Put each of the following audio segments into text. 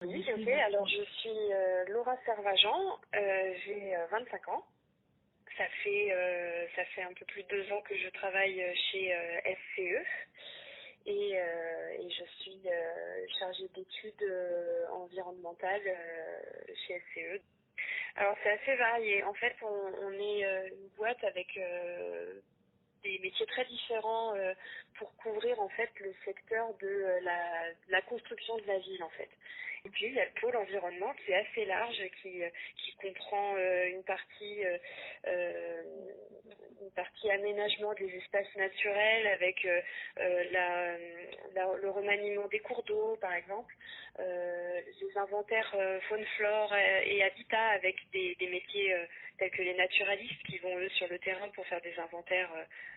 Oui, ok. Alors, je suis Laura Servajan, j'ai 25 ans. Ça fait un peu plus de 2 ans que je travaille chez SCE et je suis chargée d'études environnementales chez SCE. Alors, c'est assez varié. En fait, on est une boîte avec des métiers très différents pour couvrir en fait le secteur de la construction de la ville en fait. Et puis il y a le pôle environnement qui est assez large, qui comprend euh, une partie aménagement des espaces naturels avec le remaniement des cours d'eau par exemple, les inventaires faune-flore et habitat avec des métiers tels que les naturalistes qui vont eux sur le terrain pour faire des inventaires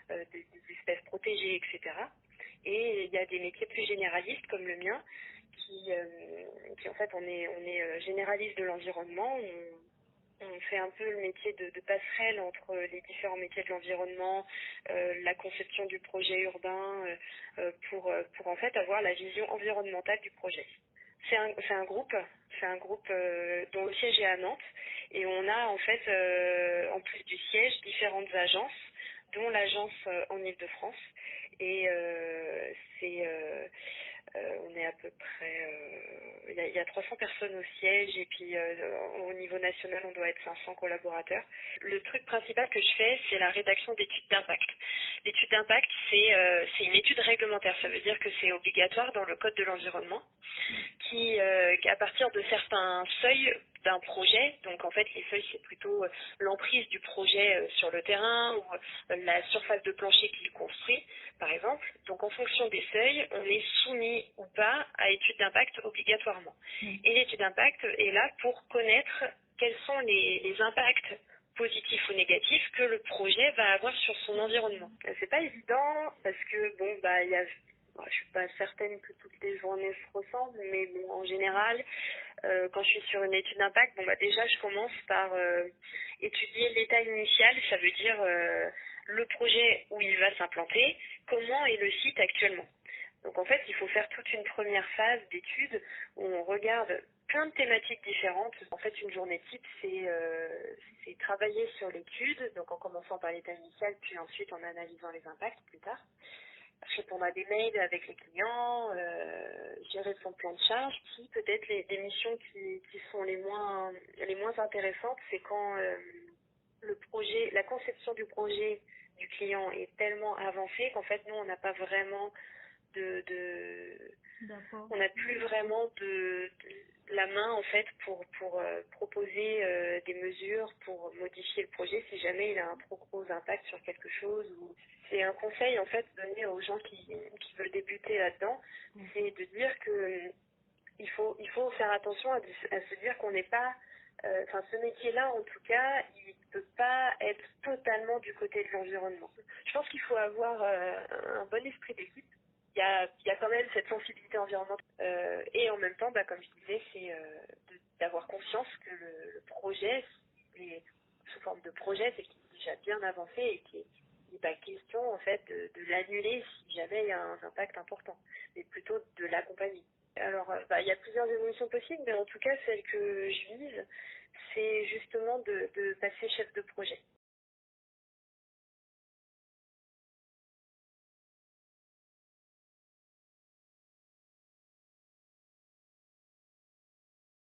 des espèces protégées, etc. Et il y a des métiers plus généralistes comme le mien, qui en fait on est généraliste de l'environnement. On fait un peu le métier de passerelle entre les différents métiers de l'environnement, la conception du projet urbain, pour en fait avoir la vision environnementale du projet. C'est un groupe dont le siège est à Nantes et on a en fait, en plus du siège, différentes agences, dont l'agence en Île-de-France. Et on est à peu près, il y a 300 personnes au siège et puis au niveau national on doit être 500 collaborateurs. Le truc principal que je fais, c'est la rédaction d'études d'impact. L'étude d'impact, c'est une étude réglementaire, ça veut dire que c'est obligatoire dans le code de l'environnement, qu'à partir de certains seuils d'un projet, donc en fait les seuils c'est plutôt l'emprise du projet sur le terrain ou la surface de plancher qu'il construit par exemple, donc en fonction des seuils on est soumis ou pas à étude d'impact obligatoirement. Et l'étude d'impact est là pour connaître quels sont les impacts positifs ou négatifs que le projet va avoir sur son environnement. C'est pas évident parce que il y a je suis pas certaine que toutes les journées se ressemblent, mais bon, en général, quand je suis sur une étude d'impact, déjà je commence par étudier l'état initial, ça veut dire le projet où il va s'implanter, comment est le site actuellement. Donc en fait, il faut faire toute une première phase d'étude où on regarde plein de thématiques différentes. En fait, une journée type, c'est travailler sur l'étude, donc en commençant par l'état initial, puis ensuite en analysant les impacts plus tard. Répondre à des mails avec les clients, gérer son plan de charge, puis peut-être des missions qui sont les moins intéressantes, c'est quand la conception du projet du client est tellement avancée qu'en fait nous on n'a pas vraiment D'accord. on n'a plus vraiment la main en fait pour proposer des mesures pour modifier le projet si jamais il a un trop gros impact sur quelque chose. C'est un conseil en fait donné aux gens qui veulent débuter là-dedans, c'est de dire que il faut faire attention à se dire qu'on n'est pas ce métier-là, en tout cas, il ne peut pas être totalement du côté de l'environnement. Je pense qu'il faut avoir un bon esprit d'équipe. Il y a quand même cette sensibilité environnementale. Et en même temps, comme je disais, c'est d'avoir conscience que le projet, sous forme de projet, c'est qu'il est déjà bien avancé et qu'il n'est pas question en fait de l'annuler si jamais il y a un impact important, mais plutôt de l'accompagner. Alors, il y a plusieurs évolutions possibles, mais en tout cas, celle que je vise, c'est justement de passer chef de projet.